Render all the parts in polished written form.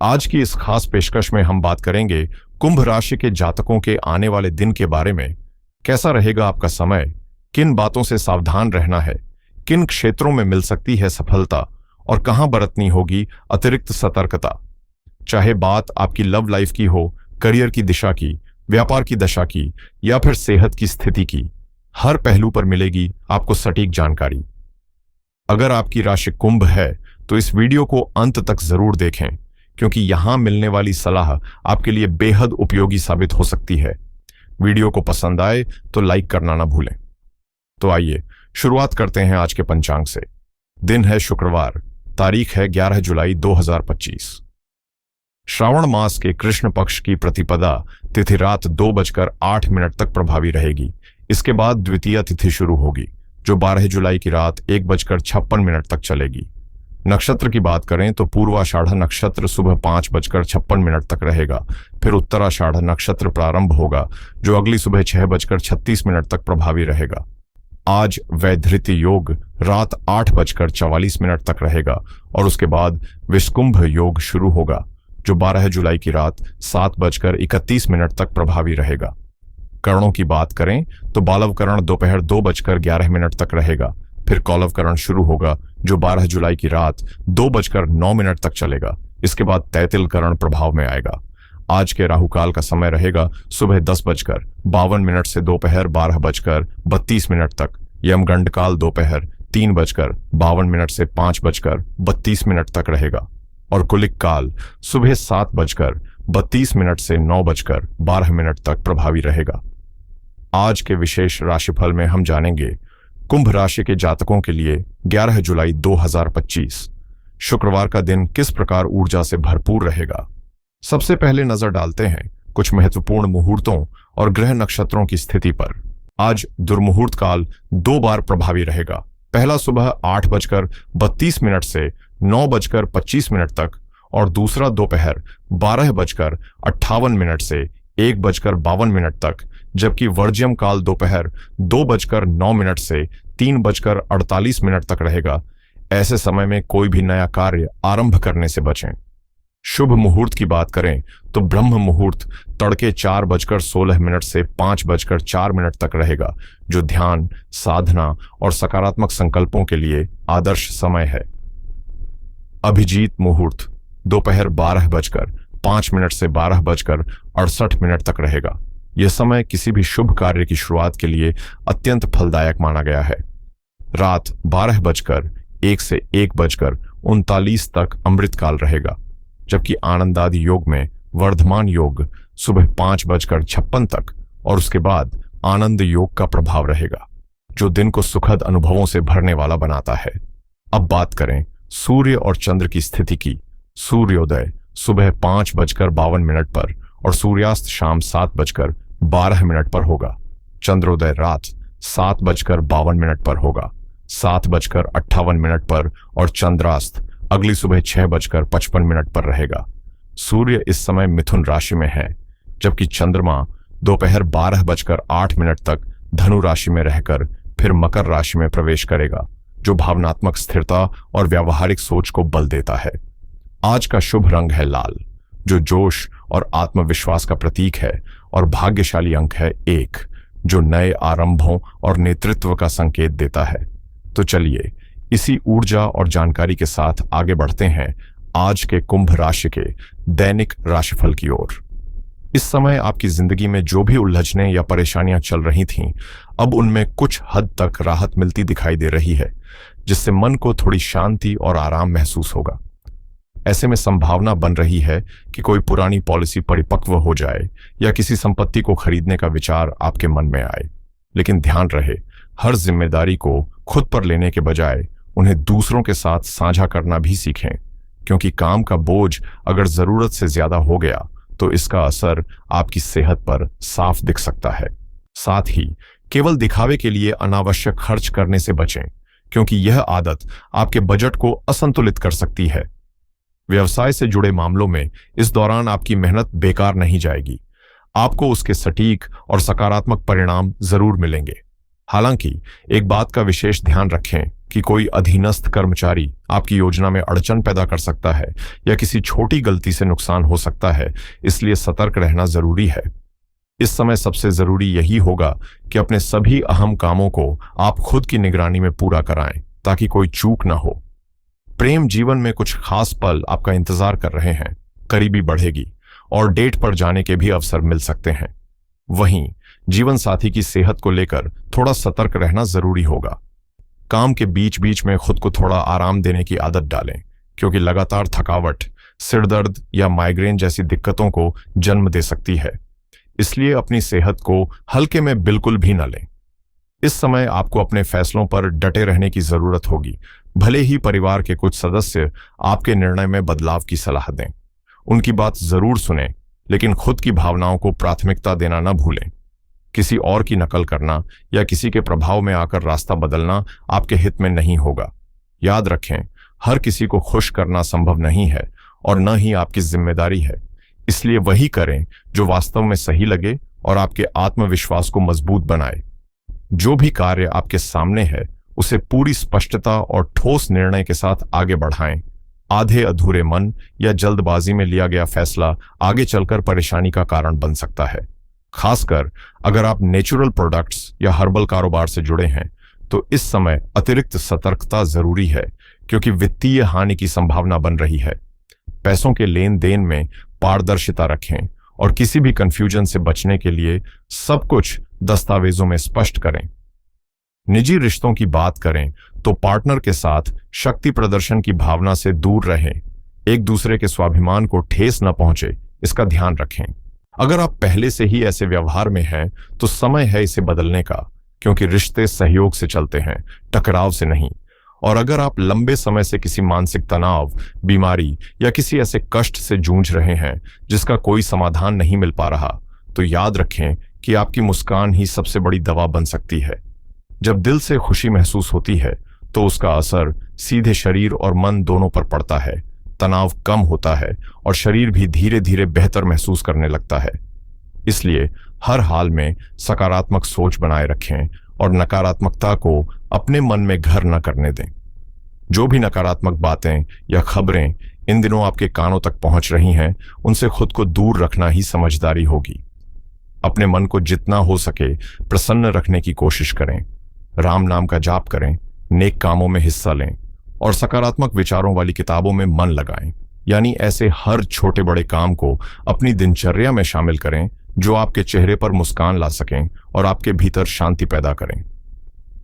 आज की इस खास पेशकश में हम बात करेंगे कुंभ राशि के जातकों के आने वाले दिन के बारे में। कैसा रहेगा आपका समय, किन बातों से सावधान रहना है, किन क्षेत्रों में मिल सकती है सफलता और कहां बरतनी होगी अतिरिक्त सतर्कता। चाहे बात आपकी लव लाइफ की हो, करियर की दिशा की, व्यापार की दशा की या फिर सेहत की स्थिति की, हर पहलू पर मिलेगी आपको सटीक जानकारी। अगर आपकी राशि कुंभ है तो इस वीडियो को अंत तक जरूर देखें, क्योंकि यहां मिलने वाली सलाह आपके लिए बेहद उपयोगी साबित हो सकती है। वीडियो को पसंद आए तो लाइक करना ना भूलें। तो आइए शुरुआत करते हैं आज के पंचांग से। दिन है शुक्रवार, तारीख है 11 जुलाई 2025। श्रावण मास के कृष्ण पक्ष की प्रतिपदा तिथि रात 2:08 तक प्रभावी रहेगी। इसके बाद द्वितीय तिथि शुरू होगी, जो 12 जुलाई की रात 1:56 तक चलेगी। नक्षत्र की बात करें तो पूर्वाषाढ़ नक्षत्र सुबह 5:56 तक रहेगा। फिर उत्तराषाढ़ नक्षत्र प्रारंभ होगा, जो अगली सुबह 6:36 तक प्रभावी रहेगा। आज वैधृति योग रात 8:44 तक रहेगा और उसके बाद विषकुंभ योग शुरू होगा, जो 12 जुलाई की रात 7:31 तक प्रभावी रहेगा। करणों की बात करें तो बालव करण दोपहर 2:11 तक रहेगा। फिर कौलव करण शुरू होगा, जो 12 जुलाई की रात 2:09 तक चलेगा। इसके बाद तैतिल करण प्रभाव में आएगा। आज के राहुकाल का समय रहेगा सुबह 10:52 से दोपहर 12:32 तक। यमगंड काल दोपहर 3:52 से 5:32 तक रहेगा और कुलिक काल सुबह 7:32 से 9:12 तक प्रभावी रहेगा। आज के विशेष राशिफल में हम जानेंगे कुंभ राशि के जातकों के लिए 11 जुलाई 2025 शुक्रवार का दिन किस प्रकार ऊर्जा से भरपूर रहेगा। सबसे पहले नजर डालते हैं कुछ महत्वपूर्ण मुहूर्तों और ग्रह नक्षत्रों की स्थिति पर। आज दुर्मुहूर्त काल 2 बार प्रभावी रहेगा। पहला सुबह 8:32 से 9:25 तक और दूसरा दोपहर 12:58 से 1:52 तक, जबकि वर्ज्यम काल दोपहर 2:09 से 3:48 तक रहेगा। ऐसे समय में कोई भी नया कार्य आरंभ करने से बचें। शुभ मुहूर्त की बात करें तो ब्रह्म मुहूर्त तड़के 4:16 से 5:04 तक रहेगा, जो ध्यान, साधना और सकारात्मक संकल्पों के लिए आदर्श समय है। अभिजीत मुहूर्त दोपहर 12:05 से 12:68 तक रहेगा। यह समय किसी भी शुभ कार्य की शुरुआत के लिए अत्यंत फलदायक माना गया है। रात 12:01 से 1:39 तक अमृतकाल रहेगा, जबकि आनंदादि योग में वर्धमान योग सुबह 5:56 तक और उसके बाद आनंद योग का प्रभाव रहेगा, जो दिन को सुखद अनुभवों से भरने वाला बनाता है। अब बात करें सूर्य और चंद्र की स्थिति की। सूर्योदय सुबह 5:52 पर और सूर्यास्त शाम 7:12 पर होगा। चंद्रोदय रात 7:52 पर होगा, 7:58 पर और चंद्रास्त अगली सुबह 6:55 पर रहेगा। सूर्य इस समय मिथुन राशि में है, जबकि चंद्रमा दोपहर 12:08 तक धनु राशि में रहकर फिर मकर राशि में प्रवेश करेगा, जो भावनात्मक स्थिरता और व्यावहारिक सोच को बल देता है। आज का शुभ रंग है लाल, जो जोश और आत्मविश्वास का प्रतीक है, और भाग्यशाली अंक है 1, जो नए आरंभों और नेतृत्व का संकेत देता है। तो चलिए इसी ऊर्जा और जानकारी के साथ आगे बढ़ते हैं आज के कुंभ राशि के दैनिक राशिफल की ओर। इस समय आपकी जिंदगी में जो भी उलझनें या परेशानियां चल रही थीं, अब उनमें कुछ हद तक राहत मिलती दिखाई दे रही है, जिससे मन को थोड़ी शांति और आराम महसूस होगा। ऐसे में संभावना बन रही है कि कोई पुरानी पॉलिसी परिपक्व हो जाए या किसी संपत्ति को खरीदने का विचार आपके मन में आए। लेकिन ध्यान रहे, हर जिम्मेदारी को खुद पर लेने के बजाय उन्हें दूसरों के साथ साझा करना भी सीखें, क्योंकि काम का बोझ अगर जरूरत से ज्यादा हो गया तो इसका असर आपकी सेहत पर साफ दिख सकता है। साथ ही केवल दिखावे के लिए अनावश्यक खर्च करने से बचें, क्योंकि यह आदत आपके बजट को असंतुलित कर सकती है। व्यवसाय से जुड़े मामलों में इस दौरान आपकी मेहनत बेकार नहीं जाएगी, आपको उसके सटीक और सकारात्मक परिणाम जरूर मिलेंगे। हालांकि एक बात का विशेष ध्यान रखें कि कोई अधीनस्थ कर्मचारी आपकी योजना में अड़चन पैदा कर सकता है या किसी छोटी गलती से नुकसान हो सकता है, इसलिए सतर्क रहना जरूरी है। इस समय सबसे जरूरी यही होगा कि अपने सभी अहम कामों को आप खुद की निगरानी में पूरा कराएं ताकि कोई चूक ना हो। प्रेम जीवन में कुछ खास पल आपका इंतजार कर रहे हैं, करीबी बढ़ेगी और डेट पर जाने के भी अवसर मिल सकते हैं। वहीं जीवन साथी की सेहत को लेकर थोड़ा सतर्क रहना जरूरी होगा। काम के बीच बीच में खुद को थोड़ा आराम देने की आदत डालें, क्योंकि लगातार थकावट सिरदर्द या माइग्रेन जैसी दिक्कतों को जन्म दे सकती है। इसलिए अपनी सेहत को हल्के में बिल्कुल भी न लें। इस समय आपको अपने फैसलों पर डटे रहने की जरूरत होगी, भले ही परिवार के कुछ सदस्य आपके निर्णय में बदलाव की सलाह दें। उनकी बात जरूर सुनें, लेकिन खुद की भावनाओं को प्राथमिकता देना न भूलें। किसी और की नकल करना या किसी के प्रभाव में आकर रास्ता बदलना आपके हित में नहीं होगा। याद रखें, हर किसी को खुश करना संभव नहीं है और न ही आपकी जिम्मेदारी है। इसलिए वही करें जो वास्तव में सही लगे और आपके आत्मविश्वास को मजबूत बनाए। जो भी कार्य आपके सामने है उसे पूरी स्पष्टता और ठोस निर्णय के साथ आगे बढ़ाएं। आधे अधूरे मन या जल्दबाजी में लिया गया फैसला आगे चलकर परेशानी का कारण बन सकता है। खासकर अगर आप नेचुरल प्रोडक्ट्स या हर्बल कारोबार से जुड़े हैं तो इस समय अतिरिक्त सतर्कता जरूरी है, क्योंकि वित्तीय हानि की संभावना बन रही है। पैसों के लेन देन में पारदर्शिता रखें और किसी भी कंफ्यूजन से बचने के लिए सब कुछ दस्तावेजों में स्पष्ट करें। निजी रिश्तों की बात करें तो पार्टनर के साथ शक्ति प्रदर्शन की भावना से दूर रहें। एक दूसरे के स्वाभिमान को ठेस न पहुंचे, इसका ध्यान रखें। अगर आप पहले से ही ऐसे व्यवहार में हैं तो समय है इसे बदलने का, क्योंकि रिश्ते सहयोग से चलते हैं, टकराव से नहीं। और अगर आप लंबे समय से किसी मानसिक तनाव, बीमारी या किसी ऐसे कष्ट से जूझ रहे हैं जिसका कोई समाधान नहीं मिल पा रहा, तो याद रखें कि आपकी मुस्कान ही सबसे बड़ी दवा बन सकती है। जब दिल से खुशी महसूस होती है तो उसका असर सीधे शरीर और मन दोनों पर पड़ता है। तनाव कम होता है और शरीर भी धीरे धीरे बेहतर महसूस करने लगता है। इसलिए हर हाल में सकारात्मक सोच बनाए रखें और नकारात्मकता को अपने मन में घर न करने दें। जो भी नकारात्मक बातें या खबरें इन दिनों आपके कानों तक पहुंच रही हैं, उनसे खुद को दूर रखना ही समझदारी होगी। अपने मन को जितना हो सके प्रसन्न रखने की कोशिश करें। राम नाम का जाप करें, नेक कामों में हिस्सा लें और सकारात्मक विचारों वाली किताबों में मन लगाएं। यानी ऐसे हर छोटे बड़े काम को अपनी दिनचर्या में शामिल करें जो आपके चेहरे पर मुस्कान ला सकें और आपके भीतर शांति पैदा करें।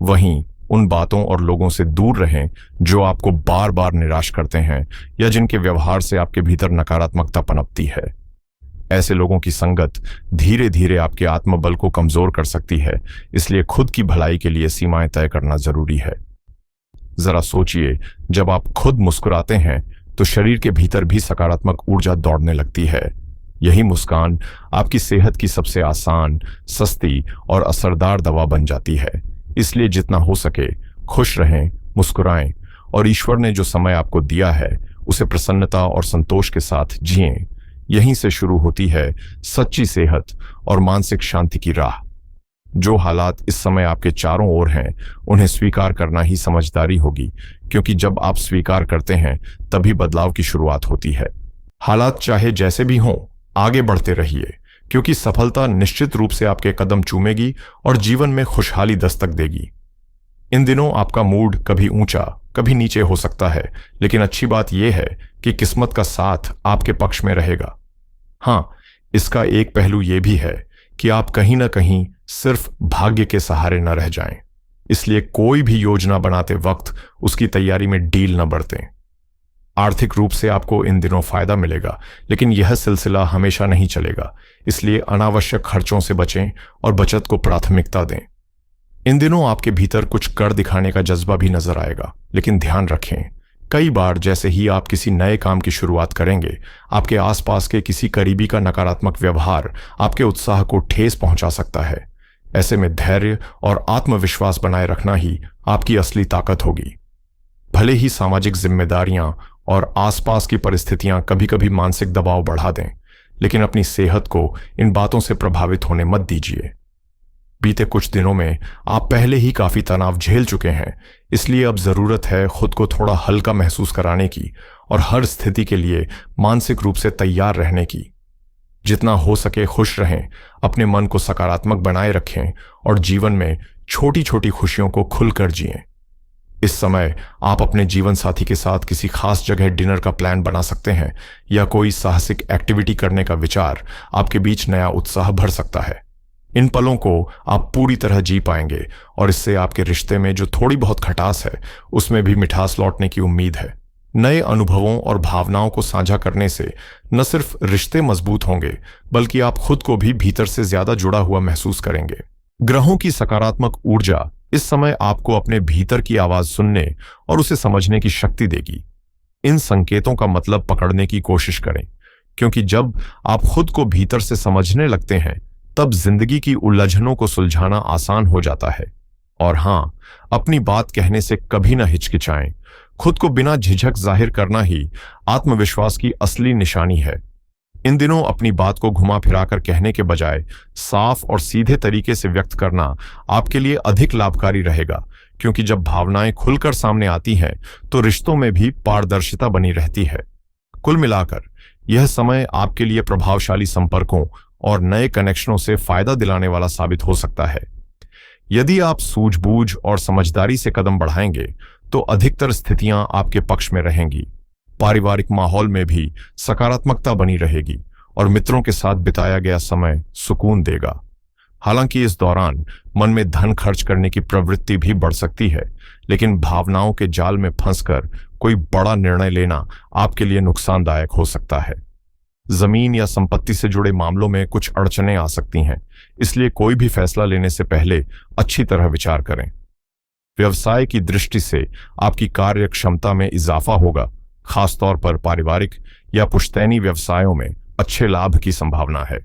वहीं उन बातों और लोगों से दूर रहें जो आपको बार बार निराश करते हैं या जिनके व्यवहार से आपके भीतर नकारात्मकता पनपती है। ऐसे लोगों की संगत धीरे धीरे आपके आत्मबल को कमजोर कर सकती है, इसलिए खुद की भलाई के लिए सीमाएं तय करना जरूरी है। जरा सोचिए, जब आप खुद मुस्कुराते हैं तो शरीर के भीतर भी सकारात्मक ऊर्जा दौड़ने लगती है। यही मुस्कान आपकी सेहत की सबसे आसान, सस्ती और असरदार दवा बन जाती है। इसलिए जितना हो सके खुश रहें, मुस्कुराएं और ईश्वर ने जो समय आपको दिया है उसे प्रसन्नता और संतोष के साथ जिएं। यहीं से शुरू होती है सच्ची सेहत और मानसिक शांति की राह। जो हालात इस समय आपके चारों ओर हैं उन्हें स्वीकार करना ही समझदारी होगी, क्योंकि जब आप स्वीकार करते हैं तभी बदलाव की शुरुआत होती है। हालात चाहे जैसे भी हों, आगे बढ़ते रहिए, क्योंकि सफलता निश्चित रूप से आपके कदम चूमेगी और जीवन में खुशहाली दस्तक देगी। इन दिनों आपका मूड कभी ऊंचा कभी नीचे हो सकता है, लेकिन अच्छी बात यह है कि किस्मत का साथ आपके पक्ष में रहेगा। हाँ, इसका एक पहलू यह भी है कि आप कहीं ना कहीं सिर्फ भाग्य के सहारे न रह जाएं। इसलिए कोई भी योजना बनाते वक्त उसकी तैयारी में ढील न बरतें। आर्थिक रूप से आपको इन दिनों फायदा मिलेगा, लेकिन यह सिलसिला हमेशा नहीं चलेगा। इसलिए अनावश्यक खर्चों से बचें और बचत को प्राथमिकता दें। इन दिनों आपके भीतर कुछ कर दिखाने का जज्बा भी नजर आएगा, लेकिन ध्यान रखें, कई बार जैसे ही आप किसी नए काम की शुरुआत करेंगे, आपके आसपास के किसी करीबी का नकारात्मक व्यवहार आपके उत्साह को ठेस पहुंचा सकता है। ऐसे में धैर्य और आत्मविश्वास बनाए रखना ही आपकी असली ताकत होगी। भले ही सामाजिक जिम्मेदारियां और आसपास की परिस्थितियां कभी कभी मानसिक दबाव बढ़ा दें, लेकिन अपनी सेहत को इन बातों से प्रभावित होने मत दीजिए। बीते कुछ दिनों में आप पहले ही काफी तनाव झेल चुके हैं, इसलिए अब जरूरत है खुद को थोड़ा हल्का महसूस कराने की और हर स्थिति के लिए मानसिक रूप से तैयार रहने की। जितना हो सके खुश रहें, अपने मन को सकारात्मक बनाए रखें और जीवन में छोटी छोटी खुशियों को खुलकर जिएं। इस समय आप अपने जीवन साथी के साथ किसी खास जगह डिनर का प्लान बना सकते हैं या कोई साहसिक एक्टिविटी करने का विचार आपके बीच नया उत्साह भर सकता है। इन पलों को आप पूरी तरह जी पाएंगे और इससे आपके रिश्ते में जो थोड़ी बहुत खटास है उसमें भी मिठास लौटने की उम्मीद है। नए अनुभवों और भावनाओं को साझा करने से न सिर्फ रिश्ते मजबूत होंगे बल्कि आप खुद को भी भीतर से ज्यादा जुड़ा हुआ महसूस करेंगे। ग्रहों की सकारात्मक ऊर्जा इस समय आपको अपने भीतर की आवाज सुनने और उसे समझने की शक्ति देगी। इन संकेतों का मतलब पकड़ने की कोशिश करें, क्योंकि जब आप खुद को भीतर से समझने लगते हैं तब जिंदगी की उलझनों को सुलझाना आसान हो जाता है। और हाँ, अपनी बात कहने से कभी ना हिचकिचाएं। खुद को बिना झिझक जाहिर करना ही आत्मविश्वास की असली निशानी है। इन दिनों अपनी बात को घुमा फिराकर कहने के बजाय साफ और सीधे तरीके से व्यक्त करना आपके लिए अधिक लाभकारी रहेगा, क्योंकि जब भावनाएं खुलकर सामने आती हैं तो रिश्तों में भी पारदर्शिता बनी रहती है। कुल मिलाकर यह समय आपके लिए प्रभावशाली संपर्कों और नए कनेक्शनों से फायदा दिलाने वाला साबित हो सकता है। यदि आप सूझबूझ और समझदारी से कदम बढ़ाएंगे तो अधिकतर स्थितियां आपके पक्ष में रहेंगी। पारिवारिक माहौल में भी सकारात्मकता बनी रहेगी और मित्रों के साथ बिताया गया समय सुकून देगा। हालांकि इस दौरान मन में धन खर्च करने की प्रवृत्ति भी बढ़ सकती है, लेकिन भावनाओं के जाल में फंसकर कोई बड़ा निर्णय लेना आपके लिए नुकसानदायक हो सकता है। जमीन या संपत्ति से जुड़े मामलों में कुछ अड़चनें आ सकती हैं, इसलिए कोई भी फैसला लेने से पहले अच्छी तरह विचार करें। व्यवसाय की दृष्टि से आपकी कार्य क्षमता में इजाफा होगा, खासतौर पर पारिवारिक या पुश्तैनी व्यवसायों में अच्छे लाभ की संभावना है।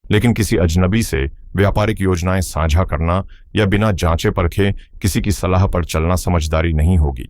लेकिन किसी अजनबी से व्यापारिक योजनाएं साझा करना या बिना जांचे परखे किसी की सलाह पर चलना समझदारी नहीं होगी।